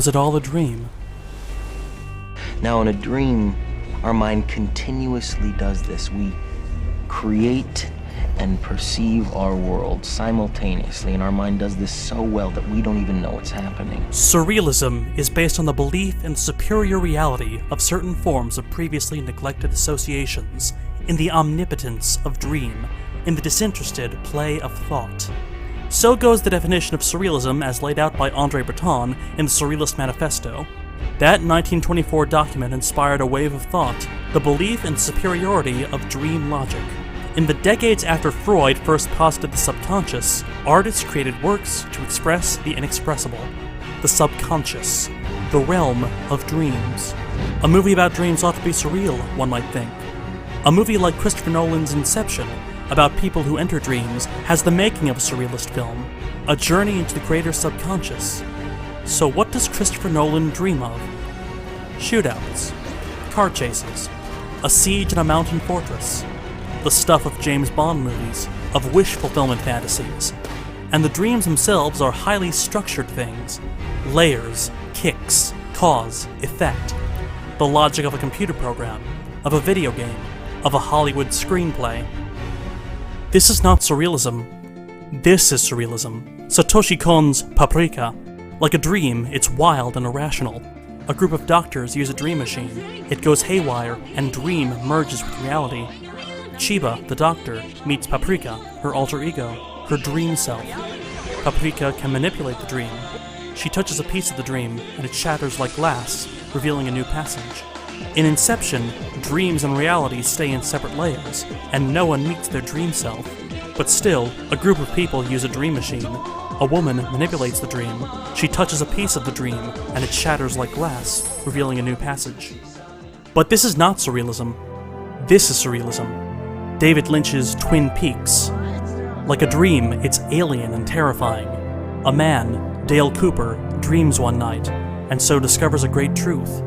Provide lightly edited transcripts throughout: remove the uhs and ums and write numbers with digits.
was it all a dream? Now in a dream, our mind continuously does this. We create and perceive our world simultaneously, and our mind does this so well that we don't even know what's happening. Surrealism is based on the belief in the superior reality of certain forms of previously neglected associations, in the omnipotence of dream, in the disinterested play of thought. So goes the definition of surrealism as laid out by André Breton in the Surrealist Manifesto. That 1924 document inspired a wave of thought, the belief in superiority of dream logic. In the decades after Freud first posited the subconscious, artists created works to express the inexpressible, the subconscious, the realm of dreams. A movie about dreams ought to be surreal, one might think. A movie like Christopher Nolan's Inception, about people who enter dreams, has the making of a surrealist film, a journey into the creator's subconscious. So what does Christopher Nolan dream of? Shootouts, car chases, a siege in a mountain fortress, the stuff of James Bond movies, of wish fulfillment fantasies. And the dreams themselves are highly structured things. Layers, kicks, cause, effect. The logic of a computer program, of a video game, of a Hollywood screenplay. This is not surrealism. This is surrealism. Satoshi Kon's Paprika. Like a dream, it's wild and irrational. A group of doctors use a dream machine. It goes haywire, and dream merges with reality. Chiba, the doctor, meets Paprika, her alter ego, her dream self. Paprika can manipulate the dream. She touches a piece of the dream, and it shatters like glass, revealing a new passage. In Inception, dreams and reality stay in separate layers, and no one meets their dream self. But still, a group of people use a dream machine. A woman manipulates the dream. She touches a piece of the dream, and it shatters like glass, revealing a new passage. But this is not surrealism. This is surrealism. David Lynch's Twin Peaks. Like a dream, it's alien and terrifying. A man, Dale Cooper, dreams one night, and so discovers a great truth.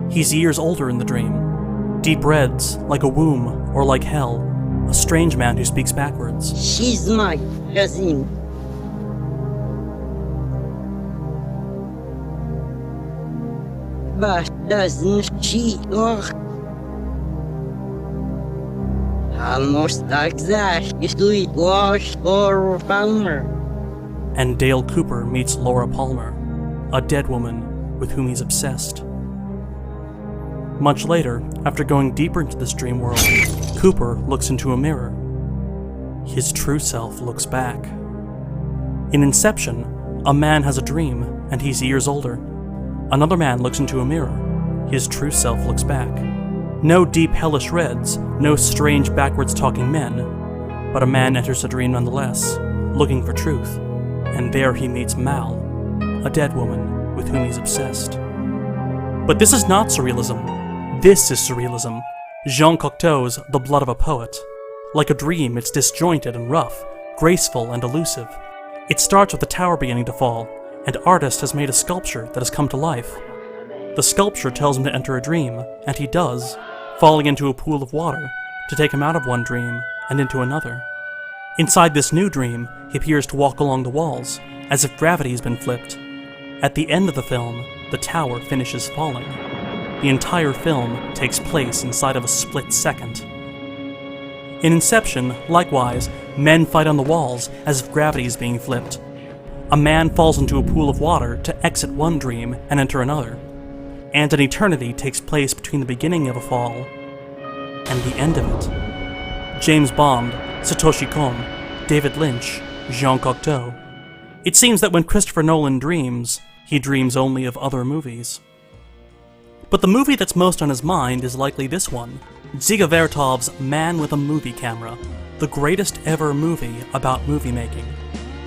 He's years older in the dream. Deep reds, like a womb, or like hell. A strange man who speaks backwards. She's my cousin. But doesn't she look almost like that? It was Laura Palmer. And Dale Cooper meets Laura Palmer, a dead woman with whom he's obsessed. Much later, after going deeper into this dream world, Cooper looks into a mirror. His true self looks back. In Inception, a man has a dream, and he's years older. Another man looks into a mirror. His true self looks back. No deep hellish reds, no strange backwards talking men, but a man enters a dream nonetheless, looking for truth, and there he meets Mal, a dead woman with whom he's obsessed. But this is not surrealism. This is surrealism. Jean Cocteau's The Blood of a Poet. Like a dream, it's disjointed and rough, graceful and elusive. It starts with the tower beginning to fall, and artist has made a sculpture that has come to life. The sculpture tells him to enter a dream, and he does, falling into a pool of water to take him out of one dream and into another. Inside this new dream, he appears to walk along the walls, as if gravity has been flipped. At the end of the film, the tower finishes falling. The entire film takes place inside of a split second. In Inception, likewise, men fight on the walls as if gravity is being flipped. A man falls into a pool of water to exit one dream and enter another. And an eternity takes place between the beginning of a fall and the end of it. James Bond, Satoshi Kon, David Lynch, Jean Cocteau. It seems that when Christopher Nolan dreams, he dreams only of other movies. But the movie that's most on his mind is likely this one, Dziga Vertov's Man with a Movie Camera, the greatest ever movie about movie making.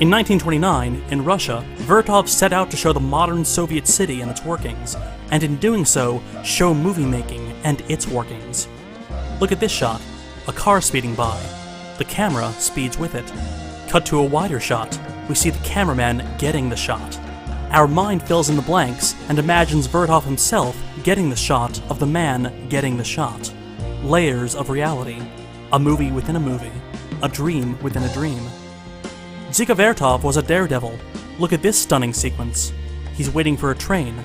In 1929, in Russia, Vertov set out to show the modern Soviet city and its workings, and in doing so, show movie making and its workings. Look at this shot, a car speeding by. The camera speeds with it. Cut to a wider shot, we see the cameraman getting the shot. Our mind fills in the blanks and imagines Vertov himself getting the shot of the man getting the shot. Layers of reality. A movie within a movie. A dream within a dream. Dziga Vertov was a daredevil. Look at this stunning sequence. he's waiting for a train.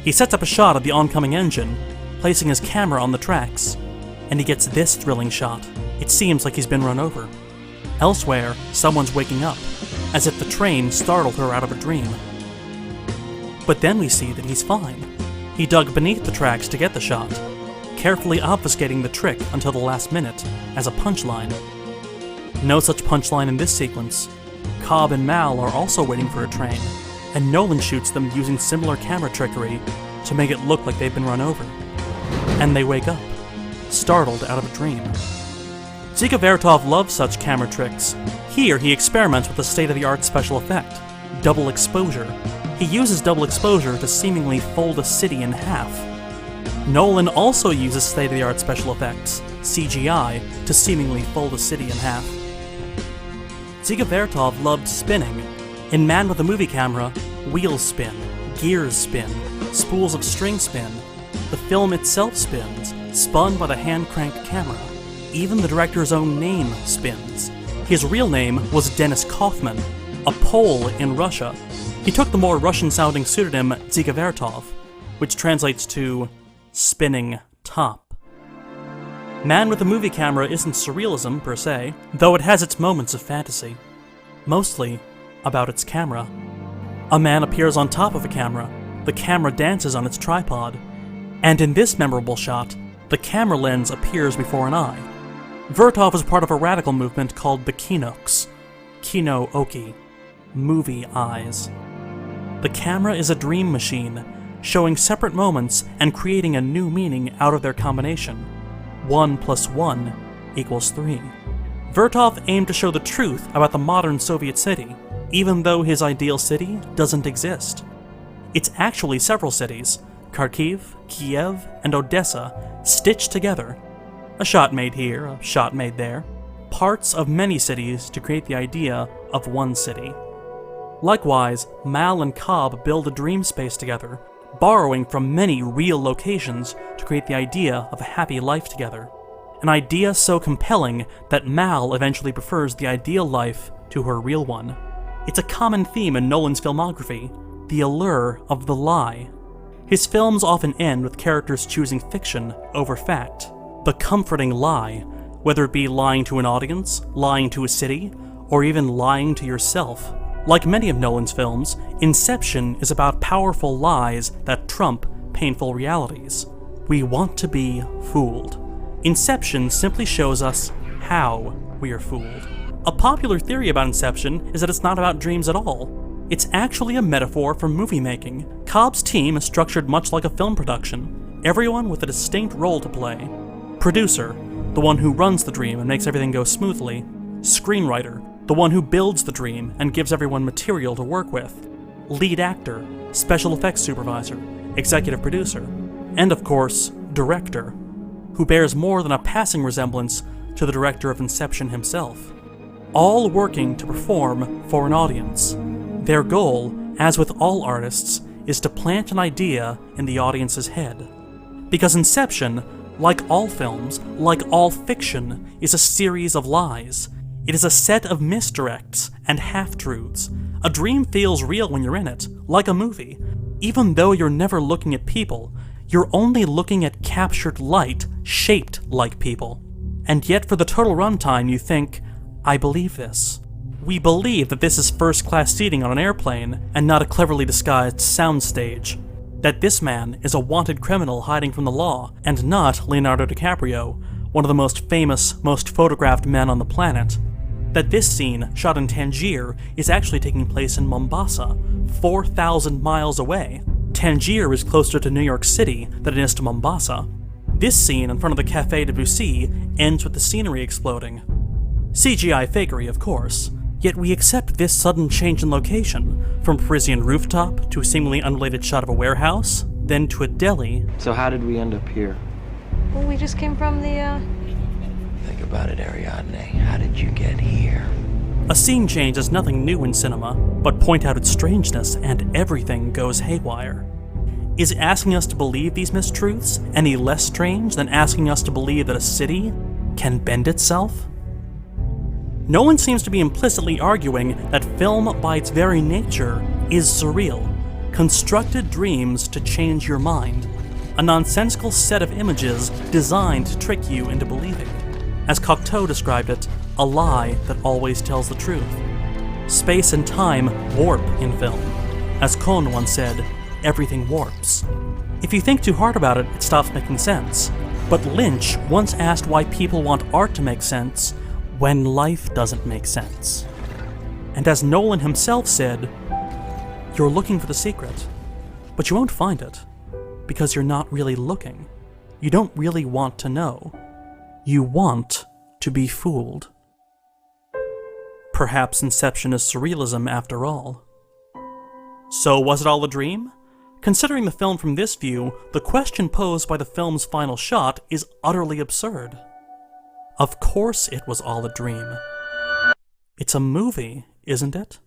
He sets up a shot of the oncoming engine, placing his camera on the tracks, and he gets this thrilling shot. It seems like he's been run over. Elsewhere, someone's waking up, as if the train startled her out of a dream. But then we see that he's fine. He dug beneath the tracks to get the shot, carefully obfuscating the trick until the last minute as a punchline. No such punchline in this sequence. Cobb and Mal are also waiting for a train, and Nolan shoots them using similar camera trickery to make it look like they've been run over. And they wake up, startled out of a dream. Dziga Vertov loves such camera tricks. Here he experiments with a state-of-the-art special effect, double exposure. He uses double exposure to seemingly fold a city in half. Nolan also uses state-of-the-art special effects, CGI, to seemingly fold a city in half. Dziga Vertov loved spinning. In Man with a Movie Camera, wheels spin, gears spin, spools of string spin. The film itself spins, spun by the hand-cranked camera. Even the director's own name spins. His real name was Denis Kaufman, a Pole in Russia. He took the more Russian-sounding pseudonym Dziga Vertov, which translates to spinning top. Man with a Movie Camera isn't surrealism per se, though it has its moments of fantasy. Mostly about its camera. A man appears on top of a camera, the camera dances on its tripod, and in this memorable shot, the camera lens appears before an eye. Vertov is part of a radical movement called the Kinoks, Kino Oki, movie eyes. The camera is a dream machine, showing separate moments and creating a new meaning out of their combination. 1 + 1 = 3. Vertov aimed to show the truth about the modern Soviet city, even though his ideal city doesn't exist. It's actually several cities, Kharkiv, Kiev, and Odessa, stitched together. A shot made here, a shot made there. Parts of many cities to create the idea of one city. Likewise, Mal and Cobb build a dream space together, borrowing from many real locations to create the idea of a happy life together. An idea so compelling that Mal eventually prefers the ideal life to her real one. It's a common theme in Nolan's filmography, the allure of the lie. His films often end with characters choosing fiction over fact. The comforting lie, whether it be lying to an audience, lying to a city, or even lying to yourself. Like many of Nolan's films, Inception is about powerful lies that trump painful realities. We want to be fooled. Inception simply shows us how we are fooled. A popular theory about Inception is that it's not about dreams at all. It's actually a metaphor for movie making. Cobb's team is structured much like a film production, everyone with a distinct role to play. Producer, the one who runs the dream and makes everything go smoothly. Screenwriter, the one who builds the dream and gives everyone material to work with. Lead actor, special effects supervisor, executive producer, and of course, director, who bears more than a passing resemblance to the director of Inception himself. All working to perform for an audience. Their goal, as with all artists, is to plant an idea in the audience's head. Because Inception, like all films, like all fiction, is a series of lies. It is a set of misdirects and half-truths. A dream feels real when you're in it, like a movie. Even though you're never looking at people, you're only looking at captured light shaped like people. And yet for the total runtime you think, I believe this. We believe that this is first-class seating on an airplane and not a cleverly disguised soundstage. That this man is a wanted criminal hiding from the law and not Leonardo DiCaprio, one of the most famous, most photographed men on the planet. That this scene, shot in Tangier, is actually taking place in Mombasa, 4,000 miles away. Tangier is closer to New York City than it is to Mombasa. This scene in front of the Café Debussy ends with the scenery exploding. CGI fakery, of course, yet we accept this sudden change in location, from Parisian rooftop to a seemingly unrelated shot of a warehouse, then to a deli. So how did we end up here? Well, we just came from the, Think about it, Ariadne. How did you get here? A scene change is nothing new in cinema, but point out its strangeness and everything goes haywire. Is asking us to believe these mistruths any less strange than asking us to believe that a city can bend itself? Nolan seems to be implicitly arguing that film by its very nature is surreal, constructed dreams to change your mind, a nonsensical set of images designed to trick you into believing. As Cocteau described it, a lie that always tells the truth. Space and time warp in film. As Kohn once said, everything warps. If you think too hard about it, it stops making sense. But Lynch once asked why people want art to make sense when life doesn't make sense. And as Nolan himself said, you're looking for the secret, but you won't find it, because you're not really looking. You don't really want to know. You want to be fooled. Perhaps Inception is surrealism after all. So was it all a dream? Considering the film from this view, the question posed by the film's final shot is utterly absurd. Of course it was all a dream. It's a movie, isn't it?